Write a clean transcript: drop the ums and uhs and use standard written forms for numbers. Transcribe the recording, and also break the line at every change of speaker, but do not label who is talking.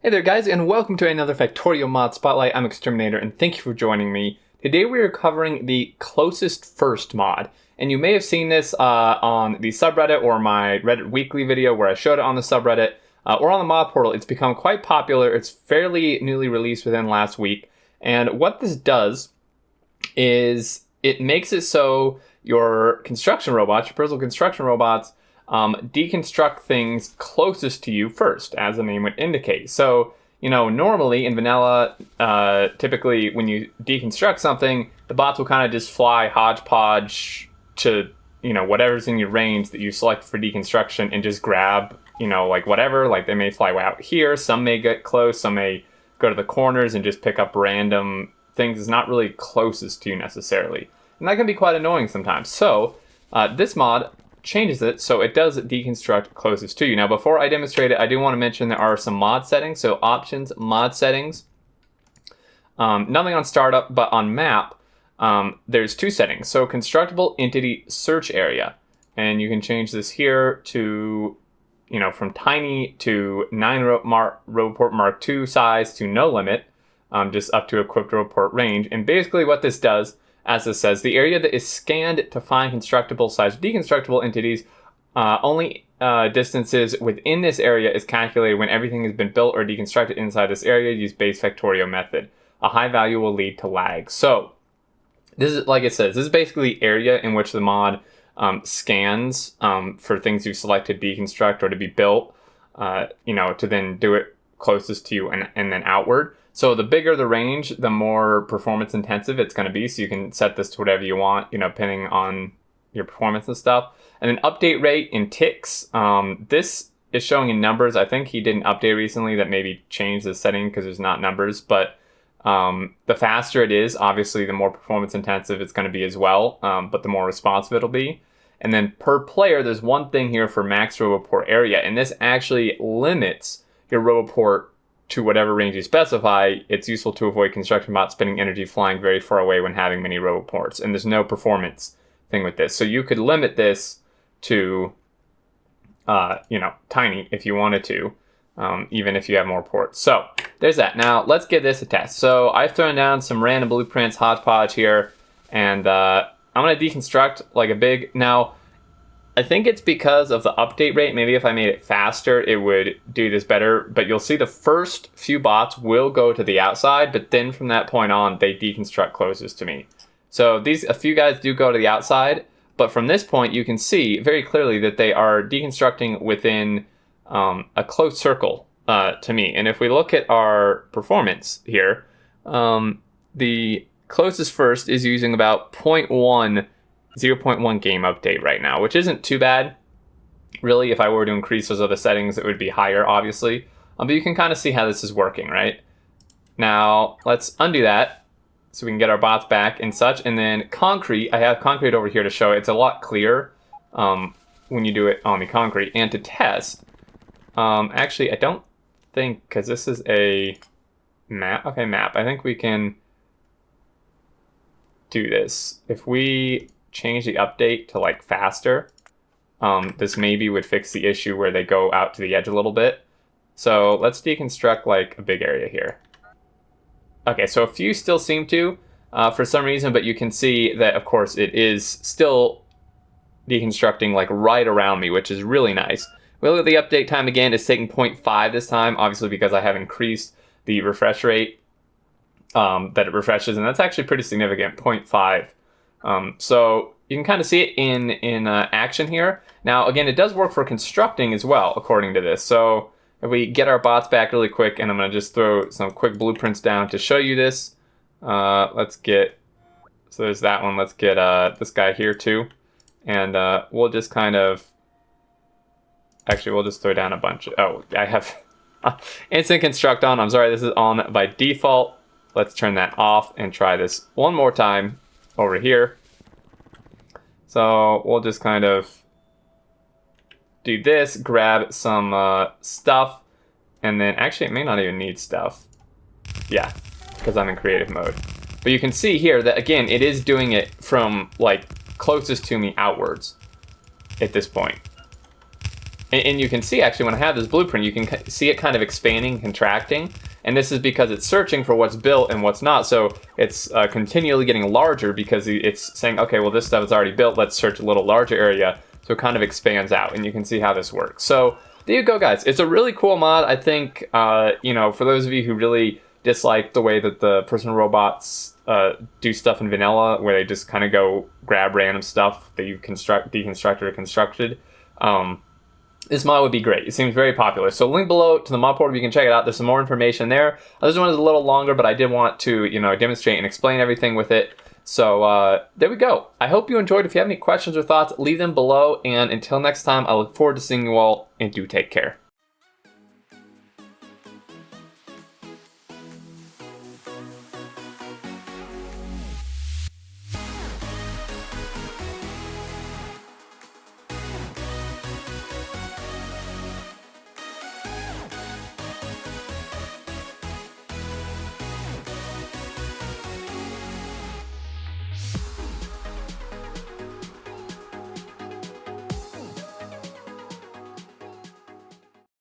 Hey there guys, and welcome to another Factorio Mod Spotlight. I'm Xterminator, and thank you for joining me. Today we are covering the closest first mod, and you may have seen this on the subreddit or my Reddit weekly video where I showed it on the subreddit, or on the mod portal. It's become quite popular. It's fairly newly released within last week, and what this does is it makes it so your construction robots, your personal construction robots, deconstruct things closest to you first, as the name would indicate. So, normally in vanilla, typically when you deconstruct something, the bots will kind of just fly hodgepodge to, whatever's in your range that you select for deconstruction and just grab, whatever. Like they may fly out here, some may get close, some may go to the corners and just pick up random things that's not really closest to you necessarily. And that can be quite annoying sometimes. So, this mod changes it so it does deconstruct closest to you. Now, before I demonstrate it, I do want to mention there are some mod settings. So options, mod settings. Nothing on startup, but on map, there's two settings. So constructible entity search area, and you can change this here to, from tiny to 9 Roboport Mark II size to no limit, just up to equipped Roboport range. And basically what this does, as it says, the area that is scanned to find constructible/deconstructible entities, only distances within this area is calculated when everything has been built or deconstructed inside this area. Use base Factorio method. A high value will lead to lag. So this is, like it says, this is basically the area in which the mod scans for things you've selected deconstruct or to be built, to then do it closest to you and then outward. So the bigger the range, the more performance intensive it's going to be. So you can set this to whatever you want, depending on your performance and stuff. And then update rate in ticks. This is showing in numbers. I think he did an update recently that maybe changed the setting because there's not numbers. But the faster it is, obviously, the more performance intensive it's going to be as well. But the more responsive it'll be. And then per player, there's one thing here for max Roboport area. And this actually limits your Roboport to whatever range you specify. It's useful to avoid construction bots spending energy flying very far away when having many Roboports. And there's no performance thing with this. So you could limit this to, tiny if you wanted to, even if you have more ports. So there's that. Now let's give this a test. So I've thrown down some random blueprints, hodgepodge here, and I'm going to deconstruct like a big... Now, I think it's because of the update rate. Maybe if I made it faster, it would do this better. But you'll see the first few bots will go to the outside, but then from that point on, they deconstruct closest to me. So a few guys do go to the outside, but from this point, you can see very clearly that they are deconstructing within a close circle to me. And if we look at our performance here, the closest first is using about 0.1 game update right now, which isn't too bad. Really, if I were to increase those other settings, it would be higher, obviously. But you can kind of see how this is working, right? Now, let's undo that so we can get our bots back and such. And then concrete, I have concrete over here to show it. It's a lot clearer when you do it on the concrete. And to test, actually, I don't think, because this is a map. Okay, map. I think we can do this. If we change the update to like faster, this maybe would fix the issue where they go out to the edge a little bit. So let's deconstruct like a big area here. Okay, so a few still seem to for some reason, but you can see that of course it is still deconstructing like right around me, which is really nice. We look at the update time again. It's taking 0.5 this time, obviously because I have increased the refresh rate that it refreshes, and that's actually pretty significant, 0.5. So you can kind of see it in action here. Now, again, it does work for constructing as well, according to this. So if we get our bots back really quick, and I'm going to just throw some quick blueprints down to show you this. So there's that one. Let's get this guy here too. And we'll just kind of, actually, we'll just throw down a bunch. Oh, I have instant construct on. I'm sorry, this is on by default. Let's turn that off and try this one more time over here. So we'll just kind of do this, grab some stuff, and then actually it may not even need stuff. Yeah, because I'm in creative mode. But you can see here that again, it is doing it from like closest to me outwards at this point. And you can see actually when I have this blueprint, you can see it kind of expanding, contracting. And this is because it's searching for what's built and what's not. So it's continually getting larger because it's saying, okay, well, this stuff is already built. Let's search a little larger area. So it kind of expands out, and you can see how this works. So there you go, guys. It's a really cool mod. I think, you know, for those of you who really dislike the way that the personal robots do stuff in vanilla, where they just kind of go grab random stuff that you've deconstructed or constructed, this mod would be great. It seems very popular. So link below to the mod portal, you can check it out. There's some more information there. This one is a little longer, but I did want to, you know, demonstrate and explain everything with it. So there we go. I hope you enjoyed. If you have any questions or thoughts, leave them below. And until next time, I look forward to seeing you all, and do take care.